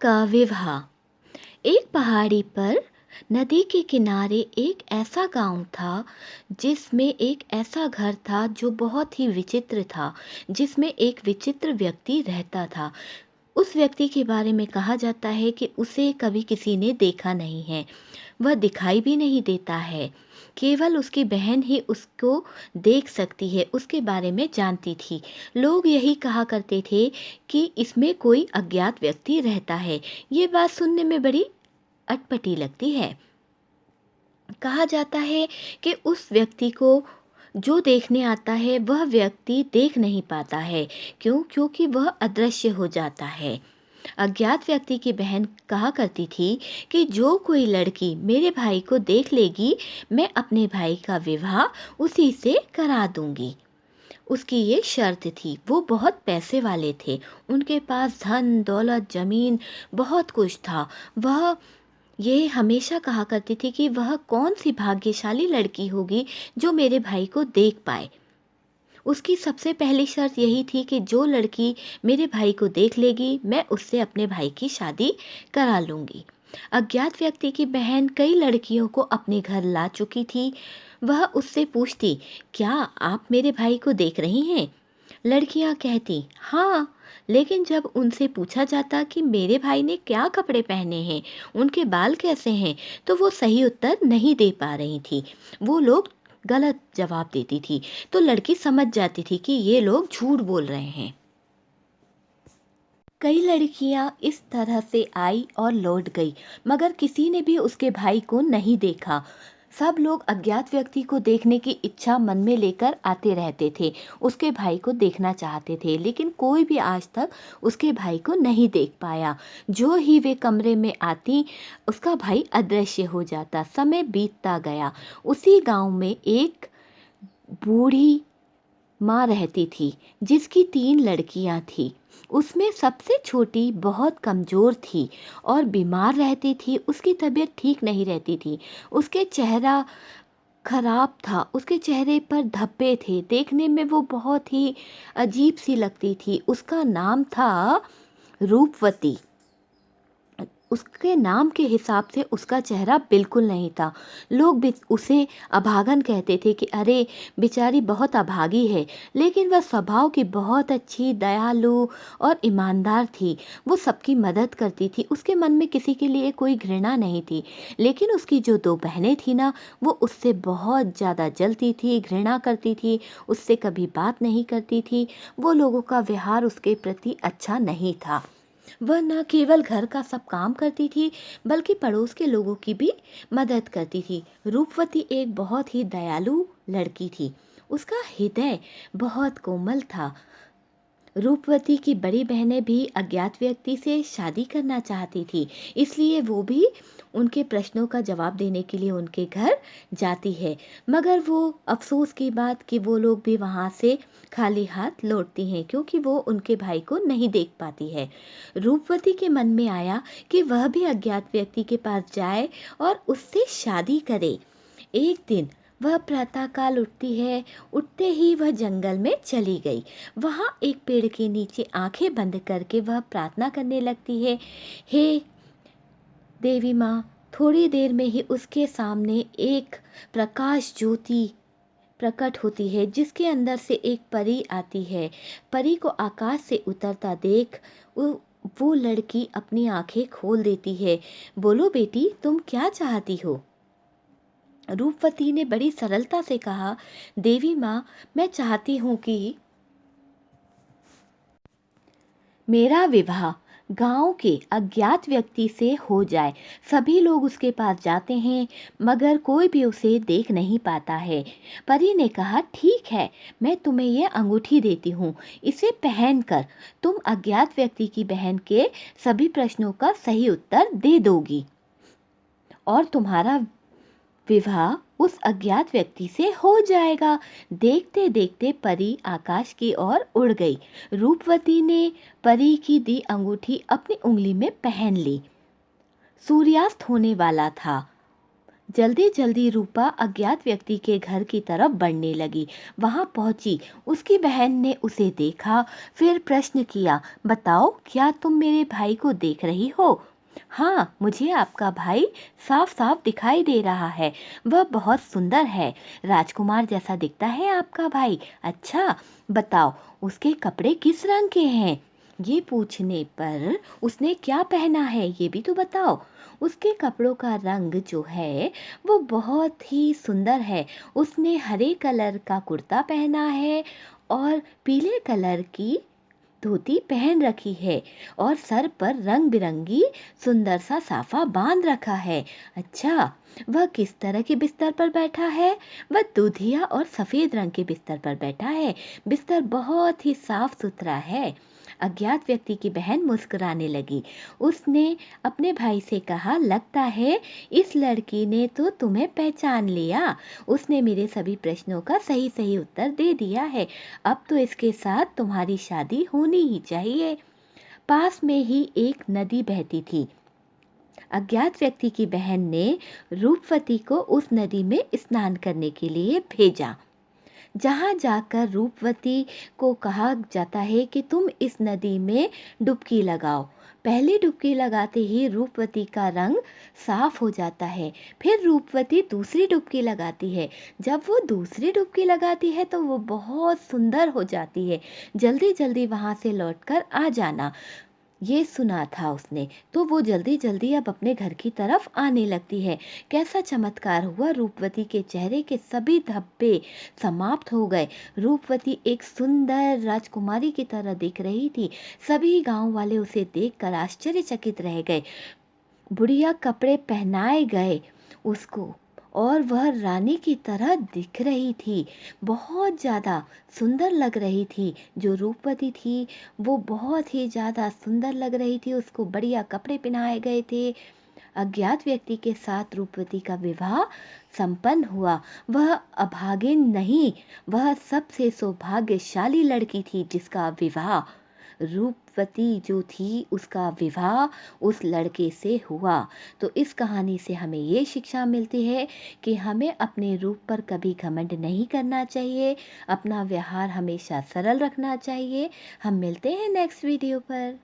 का विवाह। एक पहाड़ी पर नदी के किनारे एक ऐसा गांव था जिसमें एक ऐसा घर था जो बहुत ही विचित्र था, जिसमें एक विचित्र व्यक्ति रहता था। उस व्यक्ति के बारे में कहा जाता है कि उसे कभी किसी ने देखा नहीं है, वह दिखाई भी नहीं देता है। केवल उसकी बहन ही उसको देख सकती है, उसके बारे में जानती थी। लोग यही कहा करते थे कि इसमें कोई अज्ञात व्यक्ति रहता है। ये बात सुनने में बड़ी अटपटी लगती है। कहा जाता है कि उस व्यक्ति को जो देखने आता है वह व्यक्ति देख नहीं पाता है। क्यों? क्योंकि वह अदृश्य हो जाता है। अज्ञात व्यक्ति की बहन कहा करती थी कि जो कोई लड़की मेरे भाई को देख लेगी, मैं अपने भाई का विवाह उसी से करा दूंगी। उसकी ये शर्त थी। वो बहुत पैसे वाले थे, उनके पास धन दौलत जमीन बहुत कुछ था। वह ये हमेशा कहा करती थी कि वह कौन सी भाग्यशाली लड़की होगी जो मेरे भाई को देख पाए। उसकी सबसे पहली शर्त यही थी कि जो लड़की मेरे भाई को देख लेगी, मैं उससे अपने भाई की शादी करा लूँगी। अज्ञात व्यक्ति की बहन कई लड़कियों को अपने घर ला चुकी थी। वह उससे पूछती, क्या आप मेरे भाई को देख रही हैं? लड़कियां कहती, हाँ। लेकिन जब उनसे पूछा जाता कि मेरे भाई ने क्या कपड़े पहने हैं, उनके बाल कैसे हैं, तो वो सही उत्तर नहीं दे पा रही थी। वो लोग गलत जवाब देती थी, तो लड़की समझ जाती थी कि ये लोग झूठ बोल रहे हैं। कई लड़कियां इस तरह से आई और लौट गई, मगर किसी ने भी उसके भाई को नहीं देखा। सब लोग अज्ञात व्यक्ति को देखने की इच्छा मन में लेकर आते रहते थे, उसके भाई को देखना चाहते थे, लेकिन कोई भी आज तक उसके भाई को नहीं देख पाया। जो ही वे कमरे में आती, उसका भाई अदृश्य हो जाता। समय बीतता गया। उसी गांव में एक बूढ़ी माँ रहती थी जिसकी 3 लड़कियां थी। उसमें सबसे छोटी बहुत कमज़ोर थी और बीमार रहती थी। उसकी तबीयत ठीक नहीं रहती थी। उसके चेहरा खराब था, उसके चेहरे पर धब्बे थे, देखने में वो बहुत ही अजीब सी लगती थी। उसका नाम था रूपवती। उसके नाम के हिसाब से उसका चेहरा बिल्कुल नहीं था। लोग भी उसे अभागन कहते थे कि अरे बेचारी बहुत अभागी है, लेकिन वह स्वभाव की बहुत अच्छी, दयालु और ईमानदार थी। वो सबकी मदद करती थी। उसके मन में किसी के लिए कोई घृणा नहीं थी। लेकिन उसकी जो 2 बहनें थी ना, वो उससे बहुत ज़्यादा जलती थी, घृणा करती थी, उससे कभी बात नहीं करती थी। वो लोगों का व्यवहार उसके प्रति अच्छा नहीं था। वह न केवल घर का सब काम करती थी, बल्कि पड़ोस के लोगों की भी मदद करती थी। रूपवती एक बहुत ही दयालु लड़की थी। उसका हृदय बहुत कोमल था। रूपवती की बड़ी बहनें भी अज्ञात व्यक्ति से शादी करना चाहती थी, इसलिए वो भी उनके प्रश्नों का जवाब देने के लिए उनके घर जाती है। मगर वो अफसोस की बात कि वो लोग भी वहाँ से खाली हाथ लौटती हैं, क्योंकि वो उनके भाई को नहीं देख पाती है। रूपवती के मन में आया कि वह भी अज्ञात व्यक्ति के पास जाए और उससे शादी करे। एक दिन वह प्रातःकाल उठती है। उठते ही वह जंगल में चली गई। वहाँ एक पेड़ के नीचे आंखें बंद करके वह प्रार्थना करने लगती है, हे देवी माँ। थोड़ी देर में ही उसके सामने एक प्रकाश ज्योति प्रकट होती है, जिसके अंदर से एक परी आती है। परी को आकाश से उतरता देख वो लड़की अपनी आंखें खोल देती है। बोलो बेटी, तुम क्या चाहती हो? रूपवती ने बड़ी सरलता से कहा, देवी माँ, मैं चाहती हूँ कि मेरा विवाह गांव के अज्ञात व्यक्ति से हो जाए। सभी लोग उसके पास जाते हैं, मगर कोई भी उसे देख नहीं पाता है। परी ने कहा, ठीक है, मैं तुम्हें यह अंगूठी देती हूँ। इसे पहनकर तुम अज्ञात व्यक्ति की बहन के सभी प्रश्नों का सही उत्तर दे दोगी और तुम्हारा विवाह उस अज्ञात व्यक्ति से हो जाएगा। देखते देखते परी आकाश की ओर उड़ गई। रूपवती ने परी की दी अंगूठी अपनी उंगली में पहन ली। सूर्यास्त होने वाला था। जल्दी जल्दी रूपा अज्ञात व्यक्ति के घर की तरफ बढ़ने लगी। वहां पहुंची, उसकी बहन ने उसे देखा, फिर प्रश्न किया, बताओ क्या तुम मेरे भाई को देख रही हो? हाँ, मुझे आपका भाई साफ साफ दिखाई दे रहा है। वह बहुत सुंदर है, राजकुमार जैसा दिखता है आपका भाई। अच्छा, बताओ उसके कपड़े किस रंग के हैं? ये पूछने पर उसने क्या पहना है ये भी तो बताओ। उसके कपड़ों का रंग जो है वो बहुत ही सुंदर है। उसने हरे कलर का कुर्ता पहना है और पीले कलर की धोती पहन रखी है और सर पर रंग बिरंगी सुंदर सा साफा बांध रखा है। अच्छा, वह किस तरह के बिस्तर पर बैठा है? वह दूधिया और सफेद रंग के बिस्तर पर बैठा है। बिस्तर बहुत ही साफ सुथरा है। अज्ञात व्यक्ति की बहन मुस्कुराने लगी। उसने अपने भाई से कहा, लगता है इस लड़की ने तो तुम्हें पहचान लिया। उसने मेरे सभी प्रश्नों का सही सही उत्तर दे दिया है। अब तो इसके साथ तुम्हारी शादी होनी ही चाहिए। पास में ही एक नदी बहती थी। अज्ञात व्यक्ति की बहन ने रूपवती को उस नदी में स्नान करने के लिए भेजा। जहाँ जाकर रूपवती को कहा जाता है कि तुम इस नदी में डुबकी लगाओ। पहली डुबकी लगाते ही रूपवती का रंग साफ हो जाता है। फिर रूपवती दूसरी डुबकी लगाती है। जब वो दूसरी डुबकी लगाती है तो वो बहुत सुंदर हो जाती है। जल्दी जल्दी वहाँ से लौटकर आ जाना। ये सुना था उसने, तो वो जल्दी जल्दी अब अपने घर की तरफ आने लगती है। कैसा चमत्कार हुआ, रूपवती के चेहरे के सभी धब्बे समाप्त हो गए। रूपवती एक सुंदर राजकुमारी की तरह दिख रही थी। सभी गांव वाले उसे देखकर आश्चर्यचकित रह गए। बुढ़िया कपड़े पहनाए गए उसको और वह रानी की तरह दिख रही थी। बहुत ज़्यादा सुंदर लग रही थी। जो रूपवती थी वो बहुत ही ज़्यादा सुंदर लग रही थी। उसको बढ़िया कपड़े पहनाए गए थे। अज्ञात व्यक्ति के साथ रूपवती का विवाह संपन्न हुआ। वह अभागिन नहीं, वह सबसे सौभाग्यशाली लड़की थी जिसका विवाह, रूपवती जो थी उसका विवाह उस लड़के से हुआ। तो इस कहानी से हमें ये शिक्षा मिलती है कि हमें अपने रूप पर कभी घमंड नहीं करना चाहिए। अपना व्यवहार हमेशा सरल रखना चाहिए। हम मिलते हैं नेक्स्ट वीडियो पर।